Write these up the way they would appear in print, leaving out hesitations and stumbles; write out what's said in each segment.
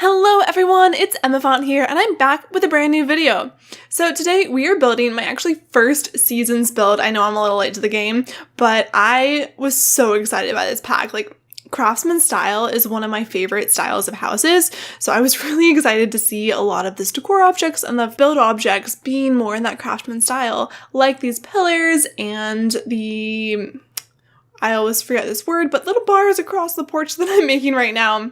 Hello everyone, it's Emaphant here, and I'm back with a brand new video. So today we are building my first seasons build. I know I'm a little late to the game, but I was so excited by this pack. Craftsman style is one of my favorite styles of houses, so I was really excited to see a lot of this decor objects and the build objects being more in that Craftsman style, like these pillars and I always forget this word, but little bars across the porch that I'm making right now.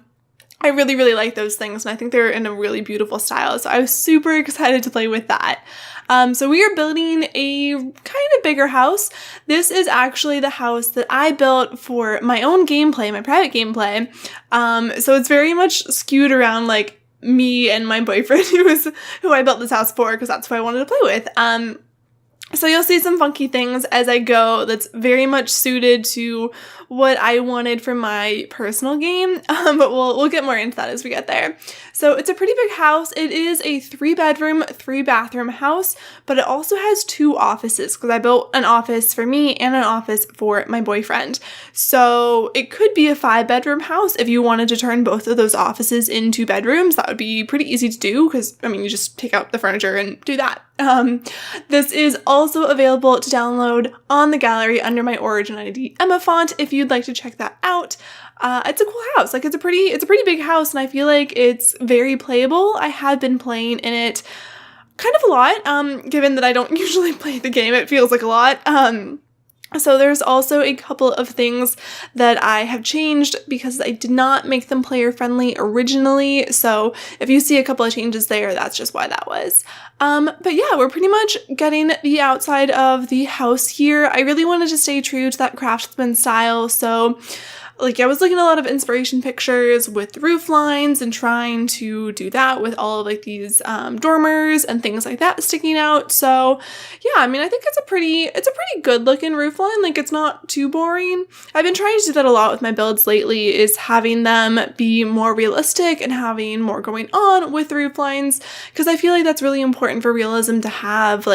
I really, really like those things, and I think they're in a really beautiful style, so I was super excited to play with that. So we are building a kind of bigger house. This is actually the house that I built for my own gameplay, my private gameplay. So it's very much skewed around me and my boyfriend who I built this house for, because that's who I wanted to play with. So you'll see some funky things as I go that's very much suited to what I wanted for my personal game, but we'll get more into that as we get there. So it's a pretty big house. It is a 3-bedroom, 3-bathroom house, but it also has 2 offices because I built an office for me and an office for my boyfriend. So it could be a 5-bedroom house if you wanted to turn both of those offices into bedrooms. That would be pretty easy to do because, you just take out the furniture and do that. This is also available to download on the gallery under my Origin ID Emaphant if you'd like to check that out. It's a cool house. It's a pretty big house, and I feel like it's very playable. I have been playing in it kind of a lot, given that I don't usually play the game. It feels like a lot. So there's also a couple of things that I have changed because I did not make them player friendly originally. So if you see a couple of changes there, that's just why that was. But yeah, we're pretty much getting the outside of the house here. I really wanted to stay true to that Craftsman style. So I was looking at a lot of inspiration pictures with roof lines and trying to do that with all of these dormers and things like that sticking out. So yeah, I think it's a pretty good looking roof line. It's not too boring. I've been trying to do that a lot with my builds lately, is having them be more realistic and having more going on with the roof lines, because I feel like that's really important for realism to have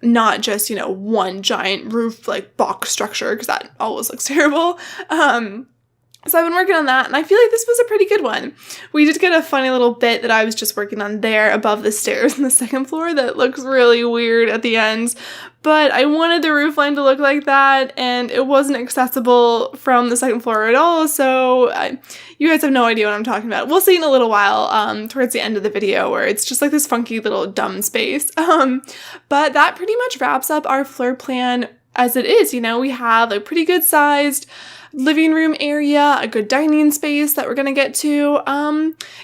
not just, one giant roof box structure, because that always looks terrible. So I've been working on that, and I feel like this was a pretty good one. We did get a funny little bit that I was just working on there above the stairs on the 2nd floor that looks really weird at the end, but I wanted the roof line to look like that, and it wasn't accessible from the 2nd floor at all, so you guys have no idea what I'm talking about. We'll see in a little while, towards the end of the video, where it's just this funky little dumb space. But that pretty much wraps up our floor plan as it is. We have a pretty good sized living room area, a good dining space that we're gonna get to.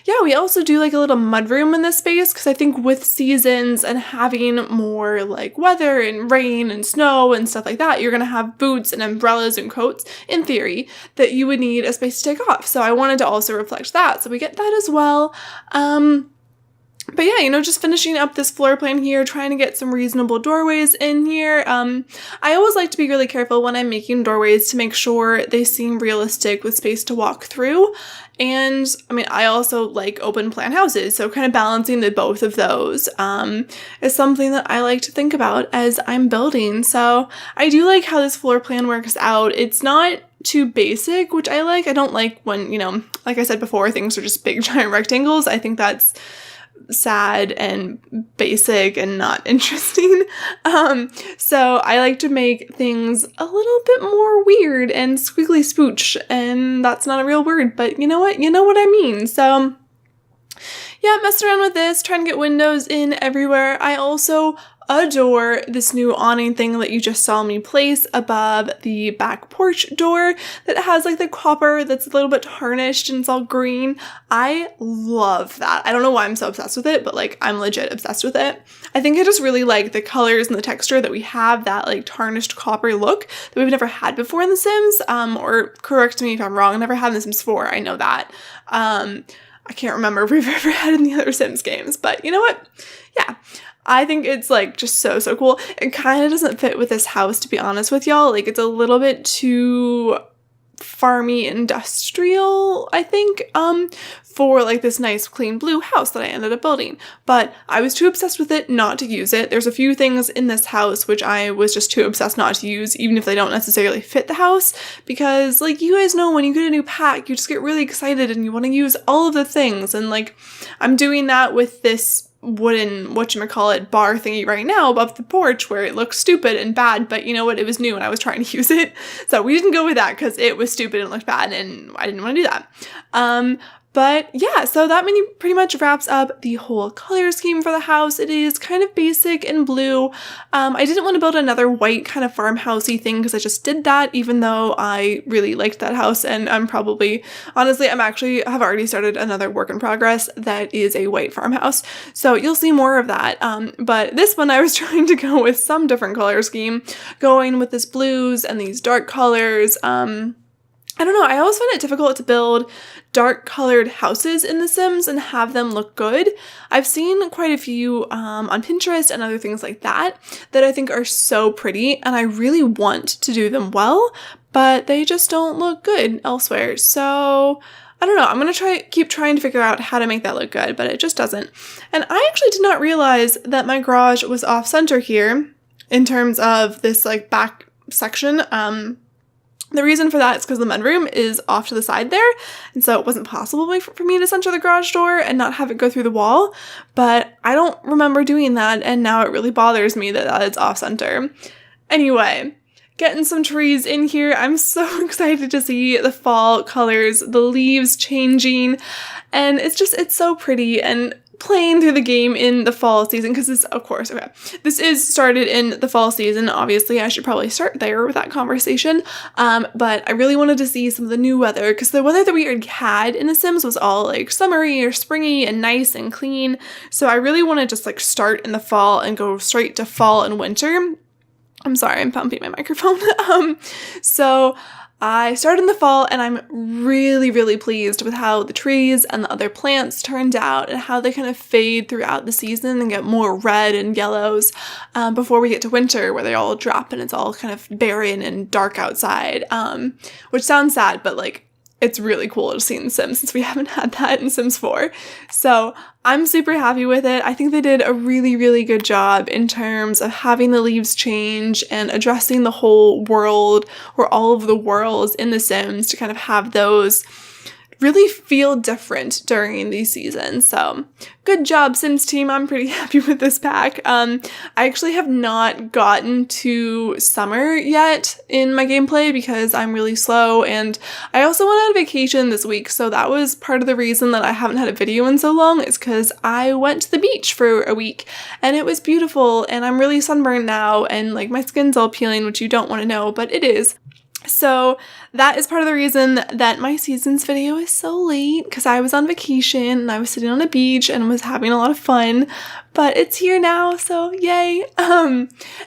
Yeah, we also do a little mudroom in this space, because I think with seasons and having more weather and rain and snow and stuff like that, you're gonna have boots and umbrellas and coats, in theory, that you would need a space to take off. So I wanted to also reflect that, so we get that as well. But yeah, just finishing up this floor plan here, trying to get some reasonable doorways in here. I always like to be really careful when I'm making doorways to make sure they seem realistic with space to walk through. And I also like open plan houses, so kind of balancing the both of those is something that I like to think about as I'm building. So I do like how this floor plan works out. It's not too basic, which I like. I don't like when, like I said before, things are just big giant rectangles. I think that's sad and basic and not interesting. So I like to make things a little bit more weird and squiggly spooch, and that's not a real word, but you know what? You know what I mean. So yeah, messed around with this, trying to get windows in everywhere. I also adore this new awning thing that you just saw me place above the back porch door that has the copper that's a little bit tarnished and it's all green. I love that. I don't know why I'm so obsessed with it, but I'm legit obsessed with it. I think I just really like the colors and the texture that we have, that tarnished copper look that we've never had before in The Sims, or correct me if I'm wrong, I never had in The Sims 4, I know that. I can't remember if we've ever had in the other Sims games, but you know what? Yeah. I think it's just so cool. It kind of doesn't fit with this house, to be honest with y'all. It's a little bit too farmy industrial, I think, for like this nice clean blue house that I ended up building. But I was too obsessed with it not to use it. There's a few things in this house which I was just too obsessed not to use, even if they don't necessarily fit the house, because like you guys know, when you get a new pack, you just get really excited and you want to use all of the things. And like I'm doing that with this wooden whatchamacallit bar thingy right now above the porch, where it looks stupid and bad, but you know what, it was new and I was trying to use it, so we didn't go with that because it was stupid and looked bad and I didn't want to do that. But yeah, so that pretty much wraps up the whole color scheme for the house. It is kind of basic and blue. I didn't want to build another white kind of farmhousey thing because I just did that, even though I really liked that house, and I'm actually have already started another work in progress that is a white farmhouse. So you'll see more of that. But this one I was trying to go with some different color scheme, going with this blues and these dark colors. I don't know, I always find it difficult to build dark colored houses in The Sims and have them look good. I've seen quite a few on Pinterest and other things like that I think are so pretty, and I really want to do them well, but they just don't look good elsewhere. So I don't know, I'm going to keep trying to figure out how to make that look good, but it just doesn't. And I actually did not realize that my garage was off center here in terms of this like back section. The reason for that is because the mudroom is off to the side there, and so it wasn't possible for me to center the garage door and not have it go through the wall, but I don't remember doing that, and now it really bothers me that it's off center. Anyway, getting some trees in here. I'm so excited to see the fall colors, the leaves changing, and it's so pretty, and playing through the game in the fall season, because this is started in the fall season. Obviously, I should probably start there with that conversation, but I really wanted to see some of the new weather, because the weather that we already had in The Sims was all like summery or springy and nice and clean, so I really want to just like start in the fall and go straight to fall and winter. I'm sorry, I'm pumping my microphone. So I started in the fall, and I'm really, really pleased with how the trees and the other plants turned out and how they kind of fade throughout the season and get more red and yellows before we get to winter, where they all drop and it's all kind of barren and dark outside, which sounds sad, but like it's really cool to see in Sims since we haven't had that in Sims 4. So I'm super happy with it. I think they did a really, really good job in terms of having the leaves change and addressing the whole world, or all of the worlds in The Sims, to kind of have those really feel different during these seasons. So good job, Sims team. I'm pretty happy with this pack. I actually have not gotten to summer yet in my gameplay because I'm really slow, and I also went on vacation this week, so that was part of the reason that I haven't had a video in so long, is because I went to the beach for a week and it was beautiful, and I'm really sunburned now, and like my skin's all peeling, which you don't want to know, but it is. So that is part of the reason that my seasons video is so late, because I was on vacation and I was sitting on a beach and was having a lot of fun, but it's here now, so yay.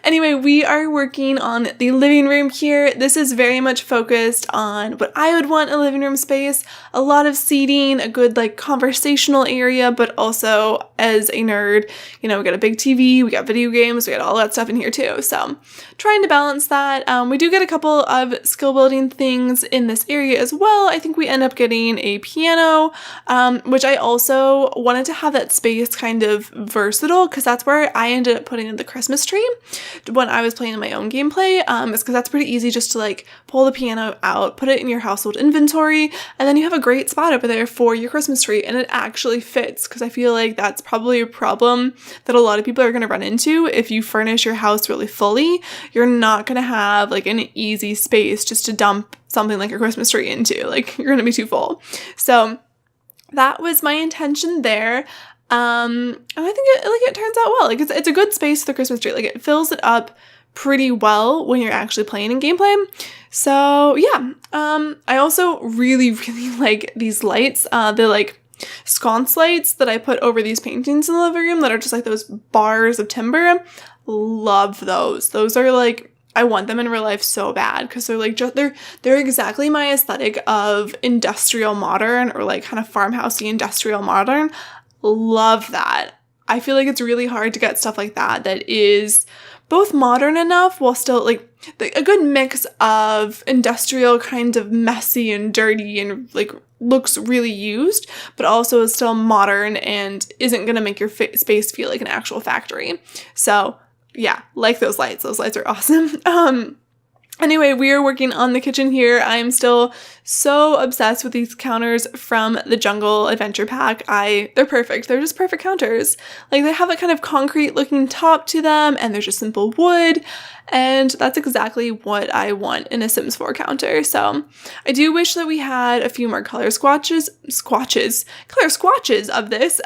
Anyway, we are working on the living room here. This is very much focused on what I would want in a living room space. A lot of seating, a good like conversational area, but also as a nerd, you know, we got a big TV, we got video games, we got all that stuff in here too. So trying to balance that. We do get a couple of skill building things in this area as well. I think we end up getting a piano, which I also wanted to have that space kind of versatile, because that's where I ended up putting in the Christmas tree when I was playing in my own gameplay. It's because that's pretty easy just to like pull the piano out, put it in your household inventory, and then you have a great spot over there for your Christmas tree, and it actually fits, because I feel like that's probably a problem that a lot of people are going to run into. If you furnish your house really fully, you're not going to have like an easy space just to dump something like a Christmas tree into. Like, you're going to be too full. So that was my intention there. And I think it turns out well. Like, it's a good space for the Christmas tree. Like, it fills it up pretty well when you're actually playing in gameplay. So yeah, I also really, really like these lights. They're like sconce lights that I put over these paintings in the living room that are just like those bars of timber. Love those. Those are like, I want them in real life so bad, because they're like they're exactly my aesthetic of industrial modern, or like kind of farmhousey industrial modern. Love that. I feel like it's really hard to get stuff like that is both modern enough while still like, a good mix of industrial, kind of messy and dirty and like looks really used, but also is still modern and isn't going to make your space feel like an actual factory. So yeah, like those lights. Those lights are awesome. Anyway, we are working on the kitchen here. I'm still so obsessed with these counters from the Jungle Adventure Pack. They're perfect. They're just perfect counters. Like, they have a kind of concrete looking top to them, and they're just simple wood, and that's exactly what I want in a Sims 4 counter. So I do wish that we had a few more color swatches of this,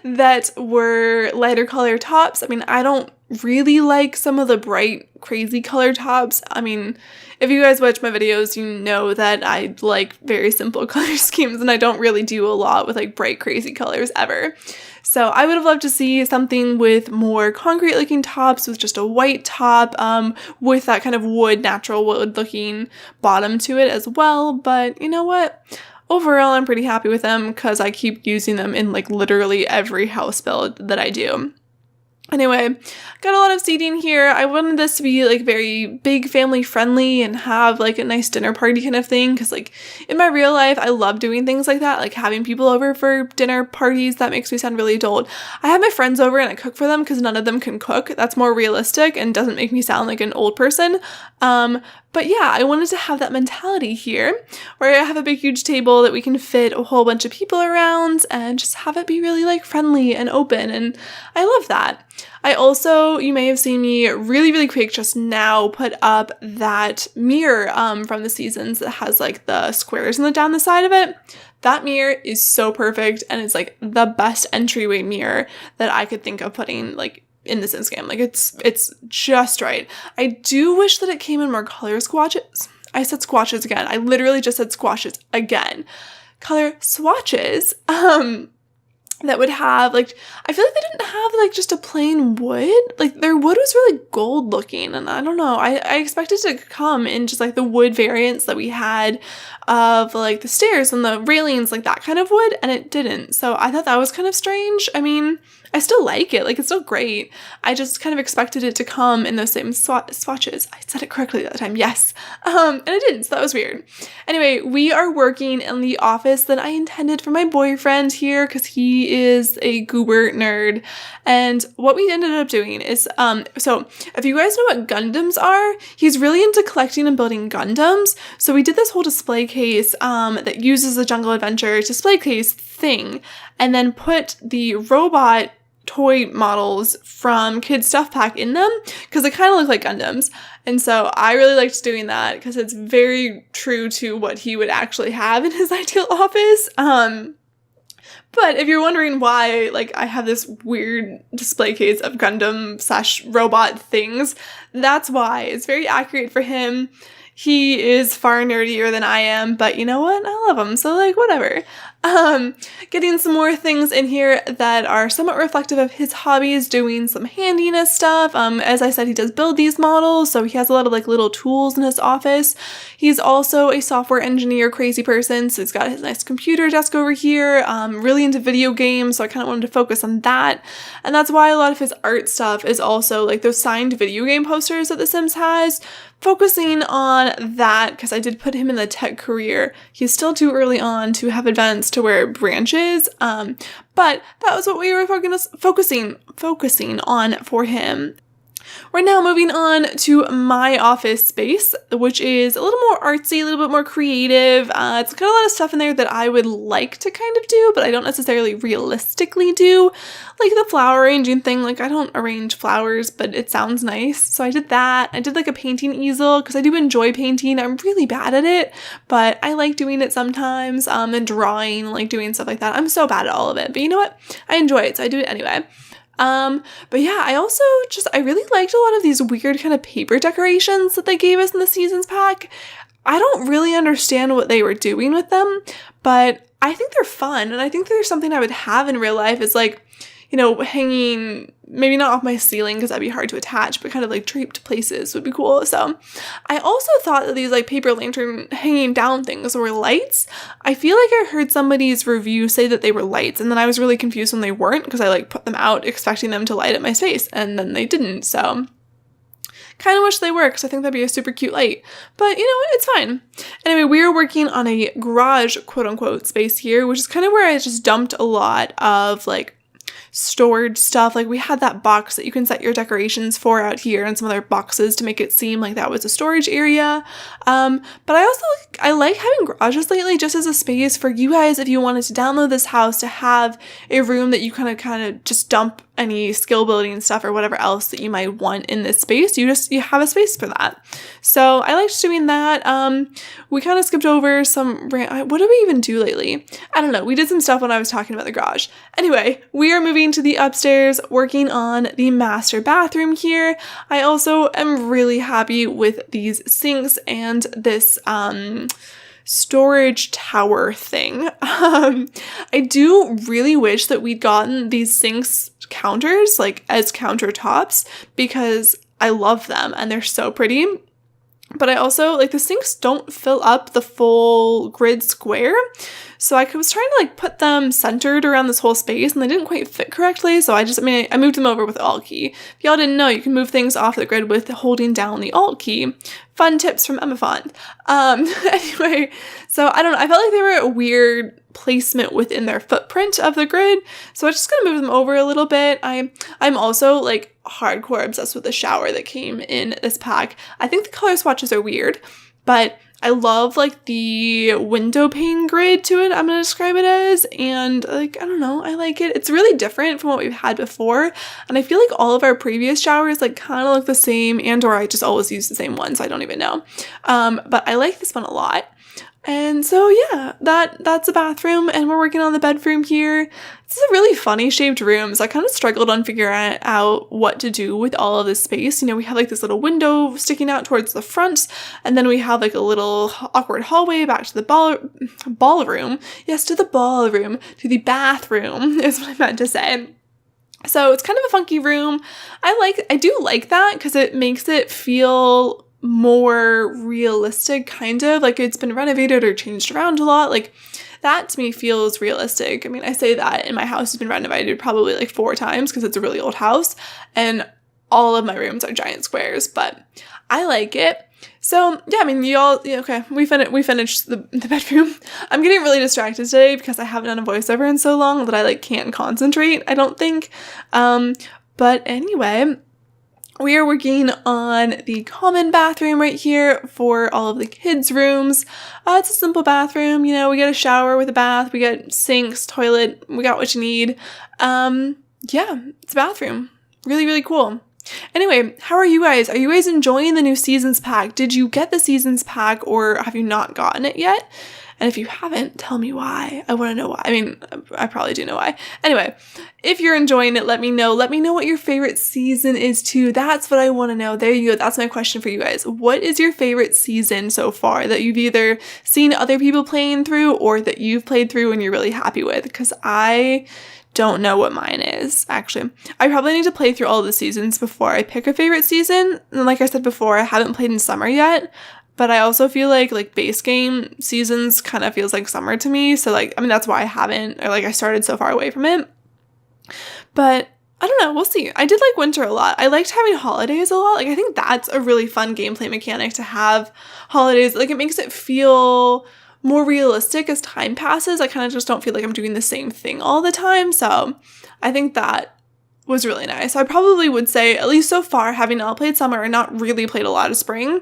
that were lighter color tops. I mean, I don't really like some of the bright, crazy color tops. I mean, if you guys watch my videos, you know that I like very simple color schemes, and I don't really do a lot with like bright, crazy colors ever. So I would have loved to see something with more concrete looking tops, with just a white top, with that kind of natural wood looking bottom to it as well. But you know what? Overall, I'm pretty happy with them because I keep using them in like literally every house build that I do. Anyway, got a lot of seating here. I wanted this to be like very big family friendly and have like a nice dinner party kind of thing, because like in my real life I love doing things like that, like having people over for dinner parties. That makes me sound really adult. I have my friends over and I cook for them because none of them can cook. That's more realistic and doesn't make me sound like an old person. But yeah, I wanted to have that mentality here where I have a big huge table that we can fit a whole bunch of people around and just have it be really like friendly and open, and I love that. I also, you may have seen me really, really quick just now put up that mirror from the seasons that has like the squares down the side of it. That mirror is so perfect, and it's like the best entryway mirror that I could think of putting like in the Sims game. Like it's just right. I do wish that it came in more color swatches. I said swatches again. I literally just said swatches again. Color swatches. That would have like, I feel like they didn't have like just a plain wood. Like their wood was really gold looking, and I don't know. I expected it to come in just like the wood variants that we had of like the stairs and the railings, like that kind of wood, and it didn't. So I thought that was kind of strange. I mean, I still like it. Like, it's still great. I just kind of expected it to come in those same swatches. I said it correctly that time. Yes. And it didn't, so that was weird. Anyway, we are working in the office that I intended for my boyfriend here because he is a goober nerd. And what we ended up doing is, so if you guys know what Gundams are, he's really into collecting and building Gundams. So we did this whole display case that uses the Jungle Adventure display case thing, and then put the robot toy models from Kid Stuff Pack in them because they kind of look like Gundams. And so I really liked doing that because it's very true to what he would actually have in his ideal office. But if you're wondering why, like, I have this weird display case of Gundam/robot things, that's why. It's very accurate for him. He is far nerdier than I am, but you know what? I love him, so like, whatever. Getting some more things in here that are somewhat reflective of his hobbies, doing some handiness stuff. As I said, he does build these models, so he has a lot of like little tools in his office. He's also a software engineer crazy person, so he's got his nice computer desk over here, really into video games, so I kind of wanted to focus on that. And that's why a lot of his art stuff is also like those signed video game posters that The Sims has, focusing on that because I did put him in the tech career. He's still too early on to have advanced to where branches, but that was what we were focusing on for him. We're now moving on to my office space, which is a little more artsy, a little bit more creative. It's got a lot of stuff in there that I would like to kind of do, but I don't necessarily realistically do. Like the flower arranging thing, like I don't arrange flowers, but it sounds nice. So I did that. I did like a painting easel because I do enjoy painting. I'm really bad at it, but I like doing it sometimes, and drawing, like doing stuff like that. I'm so bad at all of it, but you know what? I enjoy it, so I do it anyway. But yeah, I really liked a lot of these weird kind of paper decorations that they gave us in the seasons pack. I don't really understand what they were doing with them, but I think they're fun. And I think there's something I would have in real life is like, you know, hanging, maybe not off my ceiling because that'd be hard to attach, but kind of like draped places would be cool. So I also thought that these like paper lantern hanging down things were lights. I feel like I heard somebody's review say that they were lights, and then I was really confused when they weren't because I like put them out expecting them to light up my space, and then they didn't. So Kind of wish they were, because I think that'd be a super cute light. But, you know, it's fine. Anyway, we are working on a garage, quote-unquote, space here, which is kind of where I just dumped a lot of, like, storage stuff. Like, we had that box that you can set your decorations for out here and some other boxes to make it seem like that was a storage area. But I like having garages lately just as a space for you guys if you wanted to download this house to have a room that you kind of just dump any skill building stuff or whatever else that you might want in this space. You have a space for that. So I liked doing that. We kind of skipped over some, what did we even do lately? I don't know. We did some stuff when I was talking about the garage. Anyway, we are moving to the upstairs, working on the master bathroom here. I also am really happy with these sinks and this, storage tower thing. I do really wish that we'd gotten these sinks counters, like as countertops, because I love them and they're so pretty. But I also, like, the sinks don't fill up the full grid square. So I was trying to, like, put them centered around this whole space and they didn't quite fit correctly. So I moved them over with the Alt key. If y'all didn't know, you can move things off the grid with holding down the Alt key. Fun tips from Emaphant. Anyway, so I don't know. I felt like they were a weird placement within their footprint of the grid. So I'm just going to move them over a little bit. I'm also, like, hardcore obsessed with the shower that came in this pack. I think the color swatches are weird, but I love, like, the window pane grid to it, I'm going to describe it as, and, like, I don't know, I like it. It's really different from what we've had before, and I feel like all of our previous showers, like, kind of look the same, and or I just always use the same one, so I don't even know. But I like this one a lot. And so, yeah, that's a bathroom, and we're working on the bedroom here. This is a really funny shaped room, so I kind of struggled on figuring out what to do with all of this space. You know, we have, like, this little window sticking out towards the front, and then we have, like, a little awkward hallway back to the ballroom. Yes, to the ballroom, to the bathroom is what I meant to say. So it's kind of a funky room. I do like that because it makes it feel more realistic, kind of like it's been renovated or changed around a lot. Like, that to me feels realistic. I mean, I say that, and my house has been renovated probably like 4 times because it's a really old house, and all of my rooms are giant squares, but I like it. So yeah, I mean, okay, we finished the bedroom. I'm getting really distracted today because I haven't done a voiceover in so long that I, like, can't concentrate, I don't think. But anyway, we are working on the common bathroom right here for all of the kids' rooms. It's a simple bathroom, you know, we get a shower with a bath, we get sinks, toilet, we got what you need. Yeah, it's a bathroom. Really, really cool. Anyway, how are you guys? Are you guys enjoying the new Seasons pack? Did you get the Seasons pack, or have you not gotten it yet? And if you haven't, tell me why. I want to know why. I mean, I probably do know why. Anyway, if you're enjoying it, let me know. Let me know what your favorite season is too. That's what I want to know. There you go. That's my question for you guys. What is your favorite season so far that you've either seen other people playing through or that you've played through and you're really happy with? Because I don't know what mine is, actually. I probably need to play through all the seasons before I pick a favorite season. And like I said before, I haven't played in summer yet. But I also feel like base game seasons kind of feels like summer to me. So, like, I mean, that's why I haven't, or like I started so far away from it. But I don't know, we'll see. I did like winter a lot. I liked having holidays a lot. Like, I think that's a really fun gameplay mechanic to have holidays. Like, it makes it feel more realistic as time passes. I kind of just don't feel like I'm doing the same thing all the time. So I think that was really nice. I probably would say, at least so far, having not played summer and not really played a lot of spring,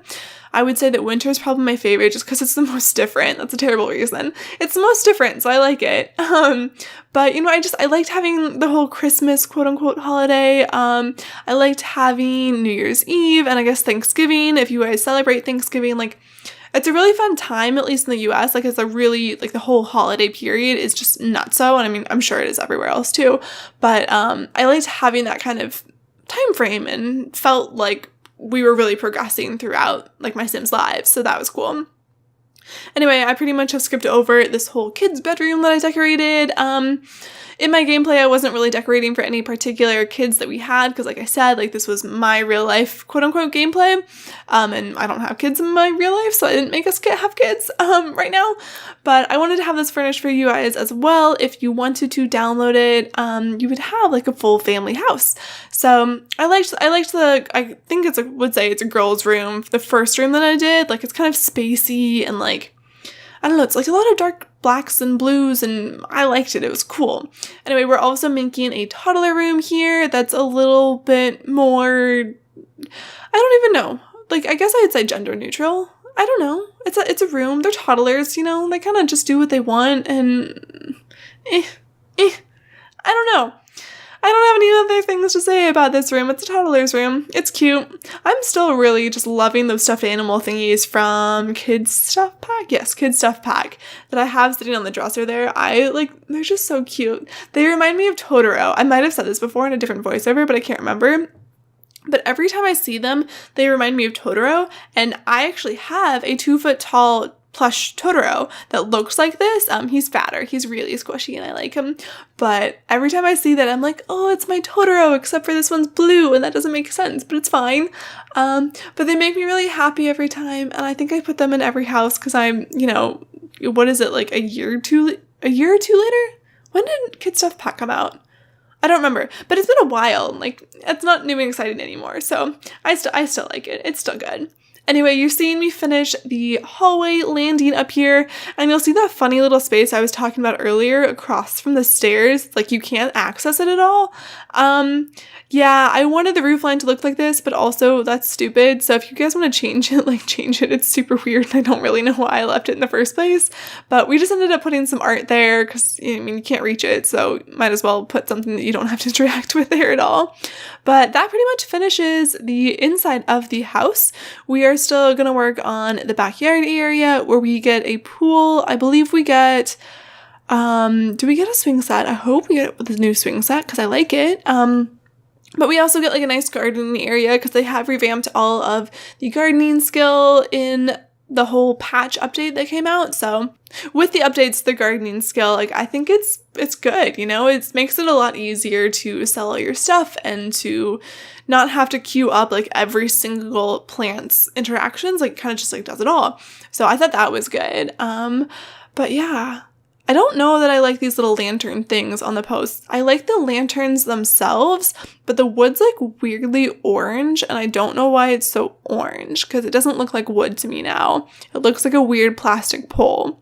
I would say that winter is probably my favorite just because it's the most different. That's a terrible reason. It's the most different, so I like it. But, you know, I liked having the whole Christmas quote-unquote holiday. I liked having New Year's Eve and I guess Thanksgiving. If you guys celebrate Thanksgiving, like, it's a really fun time, at least in the US. Like, it's a really, like, the whole holiday period is just nutso. And I mean, I'm sure it is everywhere else too. But I liked having that kind of time frame and felt like we were really progressing throughout, like, my Sims lives. So that was cool. Anyway, I pretty much have skipped over this whole kid's bedroom that I decorated. In my gameplay, I wasn't really decorating for any particular kids that we had because, like I said, like this was my real life quote-unquote gameplay, and I don't have kids in my real life, so I didn't make us have kids right now, but I wanted to have this furnished for you guys as well. If you wanted to download it, you would have like a full family house. So I liked I think would say it's a girl's room, the first room that I did. Like it's kind of spacey and like, I don't know, it's like a lot of dark blacks and blues, and I liked it. It was cool. Anyway, we're also making a toddler room here that's a little bit more, I don't even know. Like, I guess I'd say gender neutral. I don't know. It's a room. They're toddlers, you know? They kind of just do what they want, and I don't know. I don't have any other things to say about this room. It's a toddler's room. It's cute. I'm still really just loving those stuffed animal thingies from Kids Stuff Pack. Yes, Kids Stuff Pack that I have sitting on the dresser there. They're just so cute. They remind me of Totoro. I might have said this before in a different voiceover, but I can't remember. But every time I see them, they remind me of Totoro, and I actually have a 2-foot tall plush Totoro that looks like this. He's fatter. He's really squishy and I like him. But every time I see that, I'm like, oh, it's my Totoro, except for this one's blue, and that doesn't make sense, but it's fine. But they make me really happy every time, and I think I put them in every house because I'm, you know, what is it, like a year or two later? When did Kid Stuff Pack come out? I don't remember, but it's been a while. Like, it's not new and exciting anymore, so I still like it. It's still good. Anyway, you're seeing me finish the hallway landing up here, and you'll see that funny little space I was talking about earlier across from the stairs. Like, you can't access it at all. Yeah, I wanted the roof line to look like this, but also that's stupid. So if you guys want to change it, like change it. It's super weird. I don't really know why I left it in the first place, but we just ended up putting some art there because, I mean, you can't reach it. So might as well put something that you don't have to interact with there at all. But that pretty much finishes the inside of the house. We are still going to work on the backyard area where we get a pool. I believe we get, do we get a swing set? I hope we get the new swing set because I like it. But we also get like a nice gardening area because they have revamped all of the gardening skill in the whole patch update that came out. So with the updates, the gardening skill, like I think it's good, you know, it makes it a lot easier to sell all your stuff and to not have to queue up like every single plant's interactions, like kind of just like does it all. So I thought that was good. But yeah. I don't know that I like these little lantern things on the posts. I like the lanterns themselves, but the wood's like weirdly orange, and I don't know why it's so orange because it doesn't look like wood to me now. It looks like a weird plastic pole.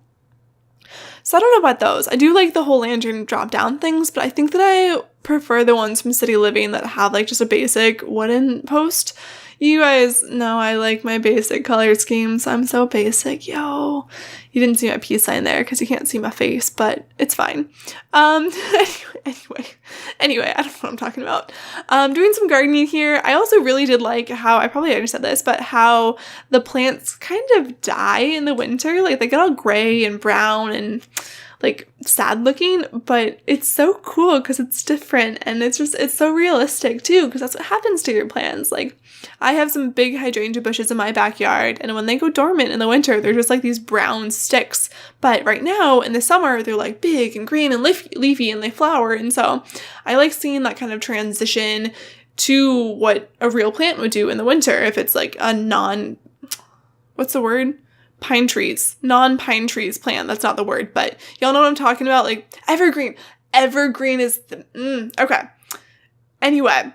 So I don't know about those. I do like the whole lantern drop down things, but I think that I prefer the ones from City Living that have like just a basic wooden post. You guys know I like my basic color schemes. I'm so basic, yo. You didn't see my peace sign there because you can't see my face, but it's fine. Anyway, I don't know what I'm talking about. Doing some gardening here. I also really did like how, I probably already said this, but how the plants kind of die in the winter. Like they get all gray and brown and like sad looking, but it's so cool because it's different and it's so realistic too because that's what happens to your plants. Like I have some big hydrangea bushes in my backyard, and when they go dormant in the winter, they're just like these brown sticks. But right now in the summer, they're like big and green and leafy and they flower. And so I like seeing that kind of transition to what a real plant would do in the winter if it's like a non-pine trees plant. That's not the word, but y'all know what I'm talking about. Like evergreen is okay. Anyway,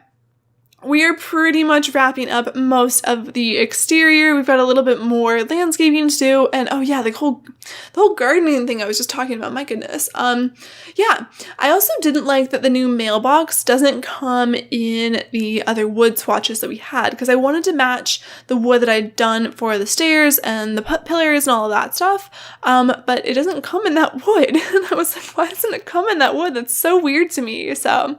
we are pretty much wrapping up most of the exterior. We've got a little bit more landscaping to do. And oh yeah, the whole gardening thing I was just talking about. My goodness. Yeah, I also didn't like that the new mailbox doesn't come in the other wood swatches that we had because I wanted to match the wood that I'd done for the stairs and the pillars and all of that stuff. But it doesn't come in that wood. And I was like, why doesn't it come in that wood? That's so weird to me. So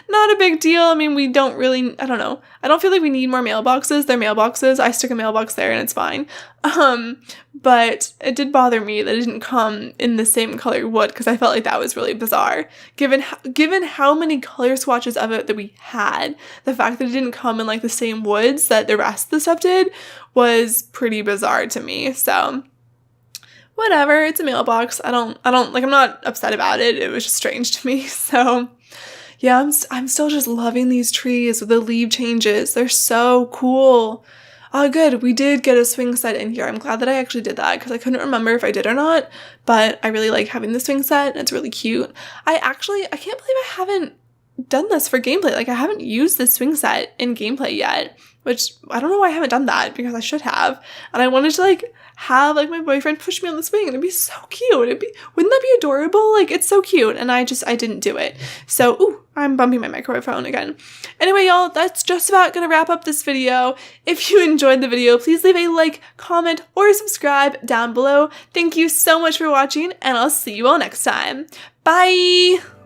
not a big deal. I mean, we don't really, I don't know. I don't feel like we need more mailboxes. They're mailboxes. I stuck a mailbox there and it's fine. But it did bother me that it didn't come in the same color wood because I felt like that was really bizarre. Given how many color swatches of it that we had, the fact that it didn't come in like the same woods that the rest of the stuff did was pretty bizarre to me. So whatever, it's a mailbox. I'm not upset about it. It was just strange to me. So yeah, I'm still just loving these trees with the leaf changes. They're so cool. Oh, good. We did get a swing set in here. I'm glad that I actually did that because I couldn't remember if I did or not, but I really like having the swing set and it's really cute. I can't believe I haven't done this for gameplay. Like, I haven't used this swing set in gameplay yet, which I don't know why I haven't done that because I should have. And I wanted to like have like my boyfriend push me on the swing and it'd be so cute. Wouldn't that be adorable? Like, it's so cute. And I didn't do it. So, ooh, I'm bumping my microphone again. Anyway, y'all, that's just about gonna wrap up this video. If you enjoyed the video, please leave a like, comment, or subscribe down below. Thank you so much for watching, and I'll see you all next time. Bye!